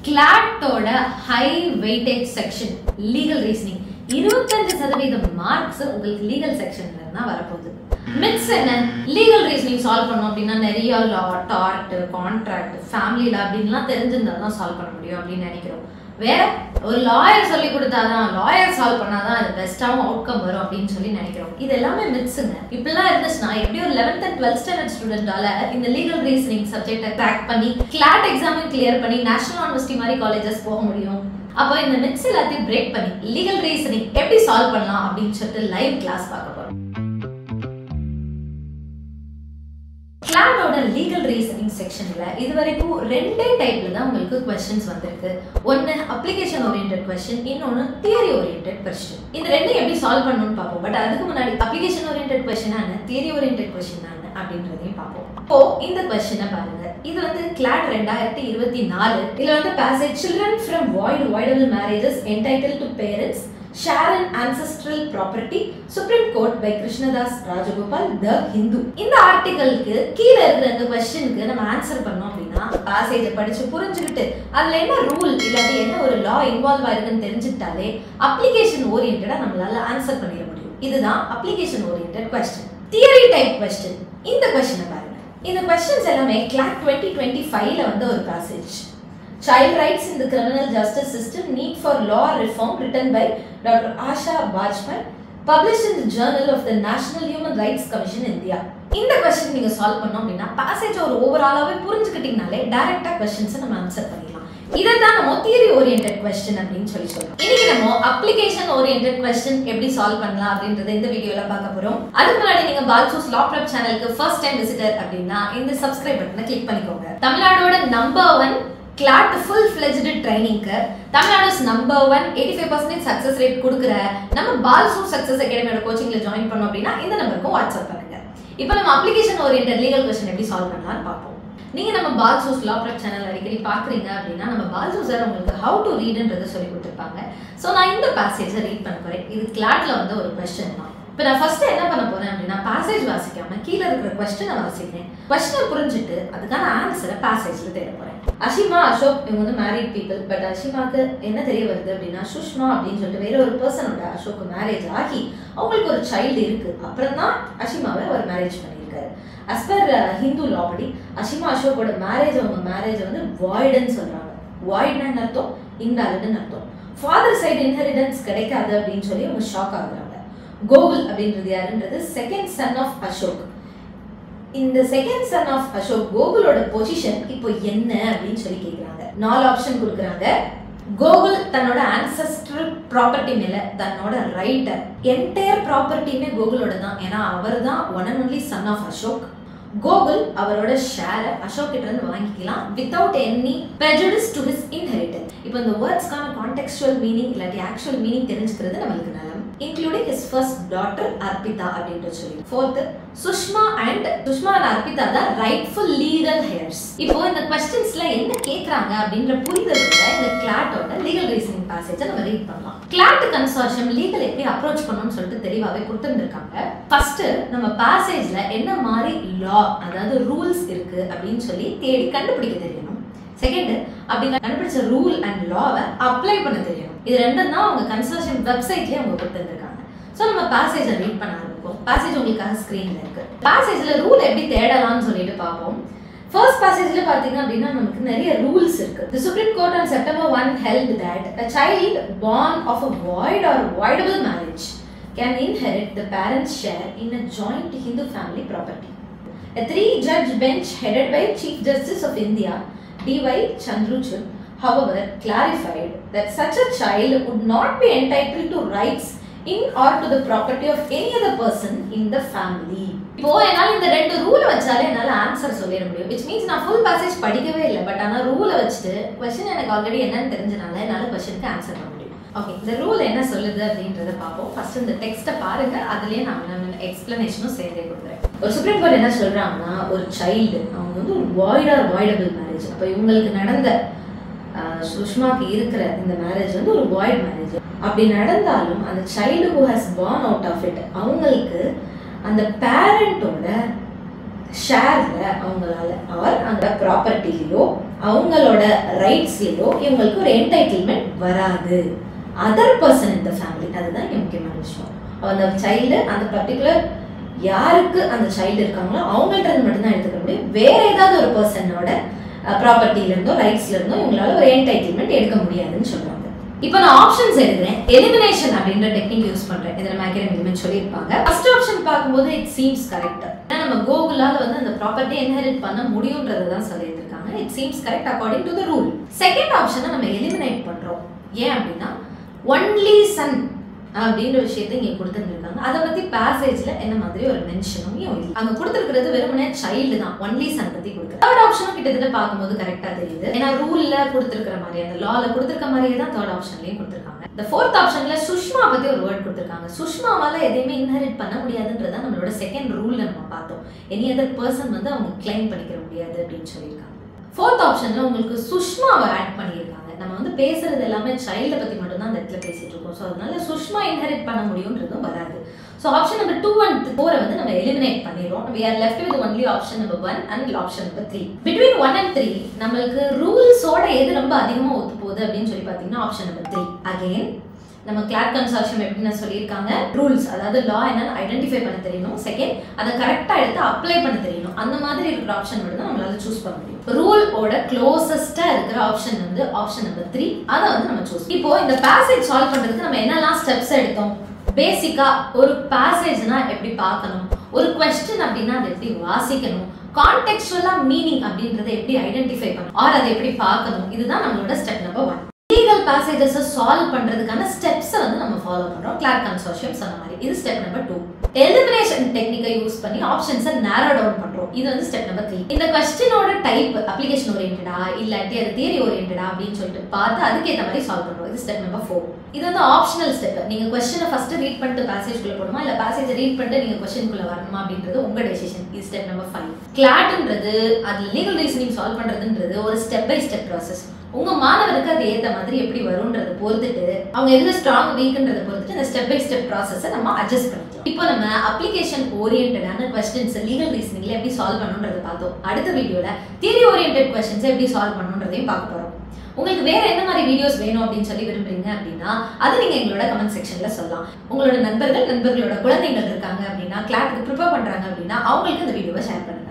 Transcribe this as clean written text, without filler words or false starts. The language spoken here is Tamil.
கிளாட்டோட high weightage section legal reasoning 25% marks உங்களுக்கு லீகல் செக்ஷன்ல இருந்தா வரப்போகுது. மித்ஸ் என்ன? லீகல் ரீசனிங் சால்வ் பண்ணோம் அப்படின்னா நிறைய லா, டார்ட், கான்ட்ராக்ட், ஃபேமிலி லா அப்படின்லாம் தெரிஞ்சிருந்தா தான் சால்வ் பண்ண முடியும் அப்படின்னு நினைக்கிறோம். வேற ஒரு லாயர் சொல்லி கொடுத்தாதான், லாயர் சால்வ் பண்ணாதான் அது பெஸ்டாவும் அவுட்கம் வரும் அப்படின்னு சொல்லி நினைக்கிறோம். இது எல்லாமே மித்ஸுங்க. இப்படிலாம் இருந்துச்சுன்னா எப்படி ஒரு 11th and 12th ஸ்டாண்டர்ட் ஸ்டூடெண்டால இந்த லீகல் ரீசனிங் சப்ஜெக்டை கிராக் பண்ணி கிளாட் எக்ஸாமையும் கிளியர் பண்ணி நேஷனல் யூனிவர்சிட்டி மாதிரி காலேஜஸ் போக முடியும்? அப்போ இந்த மித்ஸ் எல்லாத்தையும் பிரேக் பண்ணி லீகல் ரீசனிங் எப்படி சால்வ் பண்ணலாம் அப்படின்னு சொல்லிட்டு லைவ் கிளாஸ் பார்க்க போறோம். கிளாடோட லீகல் ரீசனிங் செக்ஷன்ல இதுவரைக்கும் ரெண்டே டைப்ல தான் உங்களுக்கு क्वेश्चंस வந்திருக்கு. ஒன்னு அப்ளிகேஷன் ஓரியன்டட் क्वेश्चन, இன்னொன்னு தியரி ஓரியன்டட் क्वेश्चन. இந்த ரெண்டையும் எப்படி சால்வ் பண்ணனும்னு பாப்போம். பட் அதுக்கு முன்னாடி அப்ளிகேஷன் ஓரியன்டட் क्वेश्चन என்ன, தியரி ஓரியன்டட் क्वेश्चन என்ன அப்படின்றதையும் பாப்போம். இப்போ இந்த क्वेश्चனை பாருங்க. இது வந்து கிளாட் 2024. இதுல வந்து passage children from voidable marriages entitled to parents share an ancestral property, Supreme Court by Krishnadas Rajagopal, The Hindu. இந்த ஆர்டிகலுக்கு கீழ இருக்கிற இந்த क्वेश्चनக்கு நம்ம ஆன்சர் பண்ணோம் அப்படின்னா பாசேஜ் படிச்சு புரிஞ்சுக்கிட்டு அதுல என்ன ரூல் இல்லாட்டி என்ன ஒரு லா இன்வால்வ் ஆயிருக்குன்னு தெரிஞ்சுட்டாலே அப்ளிகேஷன் ஓரியன்டடா நம்மளால ஆன்சர் பண்ணிட முடியும். இதுதான் application oriented question. Theory type question. இந்த क्वेश्चனை பாருங்க. இந்த क्वेश्चंस எல்லாமே கிளாட் 2025ல வந்த ஒரு passage. Child rights in the criminal justice system, need for law reform, written by Dr. Asha Bajpai, published in the Journal of the National Human Rights Commission India. இந்த क्वेश्चन நீங்க சால்வ் பண்ணோம் அப்படின்னா பாசேஜ் ஒரு ஓவராலாவே புரிஞ்சுக்கிட்டீங்கனாலே டைரக்டா क्वेश्चंस நம்ம ஆன்சர் பண்ணிடலாம். இததான் நம்ம தியரி ஓரியன்டட் क्वेश्चन அப்படின்னு சொல்றோம். இன்னைக்கு நம்ம அப்ளிகேஷன் ஓரியன்டட் क्वेश्चन எப்படி சால்வ் பண்ணலாம் அப்படின்றத இந்த வீடியோல பார்க்க போறோம். அதுக்கு முன்னாடி நீங்க பால்சூஸ் லா பிரப் சேனலுக்கு ஃபர்ஸ்ட் டைம் விசிட்டர் அப்படின்னா இந்த சப்ஸ்கிரைப் பட்டனை கிளிக் பண்ணிக்கோங்க. தமிழ்நாடோட நம்பர் 1 கிளாட் full fledged ட்ரைனிங்க்கு தமிழ்நாடு's நம்பர் 1 85% சக்சஸ் ரேட் கொடுக்குற நம்ம பால்சூஸ் சக்சஸ் அகாடமியோட கோச்சிங்ல ஜாயின் பண்ணோம் அப்படின்னா இந்த நம்பருக்கு வாட்ஸ்அப் பண்ணுங்க. இப்போ நம்ம அப்ளிகேஷன் ஓரியன்டட் லீகல் क्वेश्चन எப்படி சால்வ் பண்ணலாம்னு பார்ப்போம். நீங்க நம்ம பால்சூஸ் லா பிரப் சேனல் அடிக்கடி பாக்குறீங்க அப்படின்னா நம்ம பால்சூஸ் சார் உங்களுக்கு how to readன்றத சொல்லி கொடுத்திருப்பாங்க. சோ நான் இந்த பாசேஜை ரீட் பண்ண போறேன். இது கிளாட்ல வந்து ஒரு क्वेश्चन தான். இப்போ நான் ஃபர்ஸ்ட் என்ன பண்ண போறேன் அப்படின்னா பாசேஜ் வாசிக்காம கீழ இருக்கிற क्वेश्चனை வாசிக்கிறேன். क्वेश्चனை புரிஞ்சிட்டு அதுக்கான ஆன்சரை பாசேஜ்ல தேட போறேன். அஷிமா, அசோக் இவங்க வந்து மேரிட் பீப்புள். பட் அஷிமாக்கு என்ன தெரிய வருது அப்படின்னா சுஷ்மா அப்படின்னு சொல்லிட்டு வேற ஒரு பர்சனோட அசோக் மேரேஜ் ஆகி அவங்களுக்கு ஒரு சைல்டு இருக்கு. அப்புறம் தான் அஷிமாவை அவர் மேரேஜ் பண்ணியிருக்காரு. as per ஹிந்து லா படி அஷிமா அசோக்கோட மேரேஜ் அவங்க மேரேஜ் வந்து வாய்டுன்னு சொல்றாங்க. வாய்டுன்னு அர்த்தம் இன்வாலிட்னு அர்த்தம். ஃபாதர் சைடு இன்ஹெரிடன்ஸ் கிடைக்காது அப்படின்னு சொல்லி அவங்க ஷாக் ஆகுறாங்க. கோகுல் அப்படின்றது யாருன்றது செகண்ட் சன் ஆஃப் அசோக். இந்த செகண்ட் சன் ஆஃப் அசோக் கோகுலோட பொசிஷன் இப்போ என்ன அப்படின்னு சொல்லி கேக்குறாங்க. 4 ஆப்ஷன் கொடுக்குறாங்க. கோகுல் தன்னோட ஆன்செஸ்ட்ரல் ப்ராப்பர்ட்டி மேல தன்னோட ரைட் என்டையர் ப்ராப்பர்ட்டியுமே கோகுலோட தான். ஏன்னா அவர் தான் one and only son of Ashok. Gokul அவரோட ஷேரை அசோக் கிட்ட இருந்து வாங்கிக்கலாம் without any prejudice to his inheritance. இப்போ இந்த வேர்ட்ஸ்க்கான கான்டெக்ஸ்டுவல் மீனிங் இல்லாட்டி ஆக்சுவல் மீனிங் தெரிஞ்சுக்கிறது நம்மளுக்கு நலம். including his first daughter Arpita அப்படின்ற சொல்லி. fourth சுஷ்மா and அர்பிதா தான் rightful legal heirs. இப்போ இந்த क्वेश्चंसல என்ன கேக்குறாங்க அப்படின்ற புரிதலுக்கு இந்த கிளாட்டோட லீகல் ரீசனிங் பாசேஜை நம்ம ரீட் பண்ணலாம். கிளாட் கன்சார்ஷியம் லீகல் எப்படி அப்ரோச் பண்ணனும்னு சொல்லிட்டு தெளிவாவே கொடுத்திருக்காங்க. ஃபர்ஸ்ட் நம்ம பாசேஜ்ல என்ன மாதிரி லா அதாவது ரூல்ஸ் இருக்கு அப்படின்னு சொல்லி தேடி கண்டுபிடிக்க தெரியணும். செகண்ட் அப்படி கண்டுபிடிச்ச ரூல் அண்ட் லாவை அப்ளை பண்ண தெரியணும். இது ரெண்டும் தான் அவங்க கன்சார்ஷியம் வெப்சைட்லயே அவங்க கொடுத்திருக்காங்க. சோ நம்ம பாசேஜை ரீட் பண்ண ஆரம்பிப்போம். பாசேஜ் உங்களுக்காக ஸ்கிரீன்ல இருக்கு. பாசேஜ்ல ரூல் எப்படி தேடலாம்னு சொல்லிட்டு பாப்போம். ஃபர்ஸ்ட் பாசேஜ்ல பாத்தீங்க அப்படின்னா நமக்கு நிறைய ரூல்ஸ் இருக்கு. The Supreme Court on September 1 held that a child born of a void or voidable marriage can inherit the parents' share in a joint Hindu family property. A 3-judge bench headed by Chief Justice of India D.Y. Chandruchud, however, clarified that such a child would not be entitled to rights in or to the property of any other person in the family. இப்போ என்னால இந்த ரெண்டு ரூலை வச்சாலே என்னால ஆன்சர் சொல்லிட முடியும். which means நான் ஃபுல் பாசேஜ் படிக்கவே இல்லை. பட் ஆனா ரூலை வச்சுட்டு क्वेश्चन எனக்கு ஆல்ரெடி என்னன்னு தெரிஞ்சனால என்னால क्वेश्चनக்கு ஆன்சர் பண்ண முடியும். ஓகே, இந்த ரூல் என்ன சொல்லுது அப்படின்றத பார்ப்போம். ஃபர்ஸ்ட் இந்த டெக்ஸ்ட்டை பாருங்க. அதுலயே நான் எக்ஸ்பிளனேஷனும் சேர்த்தே கொடுக்குறேன். ஒரு சுப்ரீம் கோர்ட் என்ன சொல்றாங்கன்னா ஒரு சைல்டு அவங்க வந்து ஒரு வாய்ட் ஆர் வாய்டபிள் மேரேஜ். அப்ப இவங்களுக்கு நடந்த சுஷ்மாக்கு இருக்கிற இந்த மேரேஜ் வந்து ஒரு வாய்ட் மேரேஜ். அப்படி நடந்தாலும் அந்த child who has born out of it அவங்களுக்கு அந்த பேரண்டோட ஷேர்ல அவங்களால அவர் அந்த ப்ராப்பர்ட்டிலயோ அவங்களோட ரைட்ஸ்லயோ இவங்களுக்கு ஒரு என்டைட்டில்மெண்ட் வராது. அதர் பர்சன் இந்த ஃபேமிலி, அதுதான் முக்கியமான விஷயம். அந்த சைல்டு அந்த பர்டிகுலர் யாருக்கு அந்த சைல்டு இருக்காங்களோ அவங்கள்ட்ட இருந்து மட்டும்தான் எடுத்துக்க முடியும். வேற ஏதாவது ஒரு பர்சனோட ப்ராப்பர்ட்டில இருந்தோ ரைட்ஸ்ல இருந்தோ இவங்களால ஒரு என்டைட்டில்மெண்ட் எடுக்க முடியாதுன்னு சொல்றாங்க. இப்போ நான் ஆப்ஷன்ஸ் எழுதுறேன். எலிமினேஷன் அப்படின்ற டெக்னிக் யூஸ் பண்றேன். இதை நம்ம அகாடமில சொல்லியிருப்பாங்க. ஃபர்ஸ்ட் ஆப்ஷன் பார்க்கும்போது இட் சீம்ஸ் கரெக்ட். ஏன்னா நம்ம கோகுலால வந்து அந்த ப்ராப்பர்ட்டி இன்ஹெரிட் பண்ண முடியும்ன்றதை தான் சொல்லியிருக்காங்க. It seems correct according to the rule. Second ஆப்ஷனை நம்ம எலிமினேட் பண்றோம். ஏன் அப்படின்னா ஒன்லி சன் அப்படின்ற விஷயத்தை இங்க கொடுத்துருக்காங்க. அதை பத்தி பேசேஜ்ல என்ன மாதிரி ஒரு மென்ஷனும் இல்லை. அங்க கொடுத்துருக்கிறது வெறுமனே சைல்டு தான், ஒன்லி சன் பத்தி கொடுத்து. தேர்ட் ஆப்ஷனும் கிட்டத்தட்ட பார்க்கும்போது கரெக்டா தெரியுது. ஏன்னா ரூல்ல கொடுத்துருக்கிற மாதிரி அந்த லால கொடுத்துருக்க மாதிரியே தான் தேர்ட் ஆப்ஷன்லயும் கொடுத்துருக்காங்க. இந்த ஃபோர்த் ஆப்ஷன்ல சுஷ்மா பத்தி ஒரு வேர்ட் கொடுத்துருக்காங்க. சுஷ்மாவால எதையுமே இன்ஹெரிட் பண்ண முடியாதுன்றத நம்மளோட செகண்ட் ரூல்ல நம்ம பார்த்தோம். எனி அதர் பர்சன் வந்து அவங்க கிளைம் பண்ணிக்கிற முடியாது அப்படின்னு சொல்லியிருக்காங்க. ஃபோர்த் ஆப்ஷன்ல உங்களுக்கு சுஷ்மாவை ஆட் பண்ணியிருக்காங்க. நம்ம வந்து பேசுறது எல்லாமே சைல்டை பத்தி மட்டும் தான் அந்த இடத்துல பேசிட்டு இருக்கோம். ஸோ அதனால சுஷ்மா இன்ஹெரிட் பண்ண முடியும்ன்றதும் வராது. ஸோ ஆப்ஷன் நம்பர் 2 and 4 வந்து நம்ம எலிமினேட் பண்ணிடுறோம். we are left with only option number 1 and option number 3. between 1 and 3 நம்மளுக்கு ரூல்ஸோட எது ரொம்ப அதிகமா ஒத்து போகுது அப்படின்னு சொல்லி பார்த்தீங்கன்னா ஆப்ஷன் நம்பர் 3. அகைன் நம்ம கிளாட் கன்சார்ஷியம் எப்படின்னு சொல்லியிருக்காங்க, ரூல்ஸ் அதாவது லா என்னன்னு ஐடென்டிஃபை பண்ண தெரியணும். செகண்ட் அதை கரெக்டா எடுத்து அப்ளை பண்ண தெரியணும். அந்த மாதிரி இருக்கிற ஆப்ஷன் மட்டும் தான் நம்மளால சூஸ் பண்ண முடியும். ரூலோட க்ளோசஸ்டா இருக்கிற ஆப்ஷன் வந்து ஆப்ஷன் நம்பர் 3. அதை வந்து நம்ம சூஸ். இப்போ இந்த பேசேஜ் சால்வ் பண்றதுக்கு நம்ம என்னெல்லாம் ஸ்டெப்ஸ் எடுத்தோம்? பேசிக்கா ஒரு பேசேஜ்னா எப்படி பார்க்கணும், ஒரு क्वेश्चन அப்படின்னா அதை எப்படி வாசிக்கணும், கான்டெக்ஸ்டுவலா மீனிங் அப்படின்றதை எப்படி ஐடென்டிஃபை பண்ணணும், ஆர் அதை எப்படி பார்க்கணும். இதுதான் நம்மளோட step number 1. Legal passages solve பண்றதுக்கான ஸ்டெப்ஸ் வந்து நம்ம ஃபாலோ பண்றோம். கிளாட் கன்சார்ஷியம் சொன்ன மாதிரி இது ஸ்டெப் நம்பர் 2. எலிமினேஷன் டெக்னிக்கை யூஸ் பண்ணி ஆப்ஷன்ஸை நேரோ டவுன் பண்றோம். இது வந்து ஸ்டெப் நம்பர் 3. இந்த क्वेश्चनோட டைப் அப்ளிகேஷன் ஓரியன்டடா இல்லாட்டி அது தியரி ஓரியன்டடா அப்படின்னு சொல்லிட்டு பார்த்து அதுக்கு ஏத்த மாதிரி சால்வ் பண்றோம். இது ஸ்டெப் நம்பர் 4. இது வந்து ஆப்ஷனல் ஸ்டெப். நீங்க क्वेश्चனை ஃபர்ஸ்ட் ரீட் பண்ணிட்டு பேசேஜ்க்குள்ள போணுமா இல்ல பேசேஜை ரீட் பண்ணிட்டு நீங்க क्वेश्चनக்குள்ள வரணுமா அப்படின்றது உங்க டெசிஷன். இது ஸ்டெப் நம்பர் 5. கிளாட்ன்றது அது லீகல் ரீசனிங் சால்வ் பண்றதுன்றது ஒரு ஸ்டெப் பை ஸ்டெப் ப்ராசஸ். உங்க மாணவருக்கு அது ஏத்த மாதிரி எப்படி வரும்ன்றதை பொறுத்துட்டு அவங்க எதுல ஸ்ட்ராங் வீக்ன்றதை பொறுத்துட்டு இந்த ஸ்டெப் பை ஸ்டெப் ப்ராசஸை நம்ம அட்ஜஸ்ட் பண்ணிக்கலாம். இப்போ நம்ம அப்ளிகேஷன் ஓரியன்டடான क्वेश्चंस லீகல் ரீசனிங்ல எப்படி சால்வ் பண்ணணும்ன்றதை பார்த்தோம். அடுத்த வீடியோல தியரி ஓரியன்டட் क्वेश्चंस எப்படி சால்வ் பண்ணணும்ன்றதையும் பார்க்க போறோம். உங்களுக்கு வேற என்ன மாதிரி வீடியோஸ் வேணும் அப்படின்னு சொல்லி விரும்புறீங்க அப்படின்னா அது நீங்க எங்களோட கமெண்ட் செக்ஷன்ல சொல்லலாம். உங்களோட நண்பர்களோட குழந்தைகள் இருக்காங்க அப்படின்னா கிளாஸ்க்கு ப்ரிப்பேர் பண்றாங்க அப்படின்னா அவங்களுக்கு இந்த வீடியோவை ஷேர் பண்ணுங்க.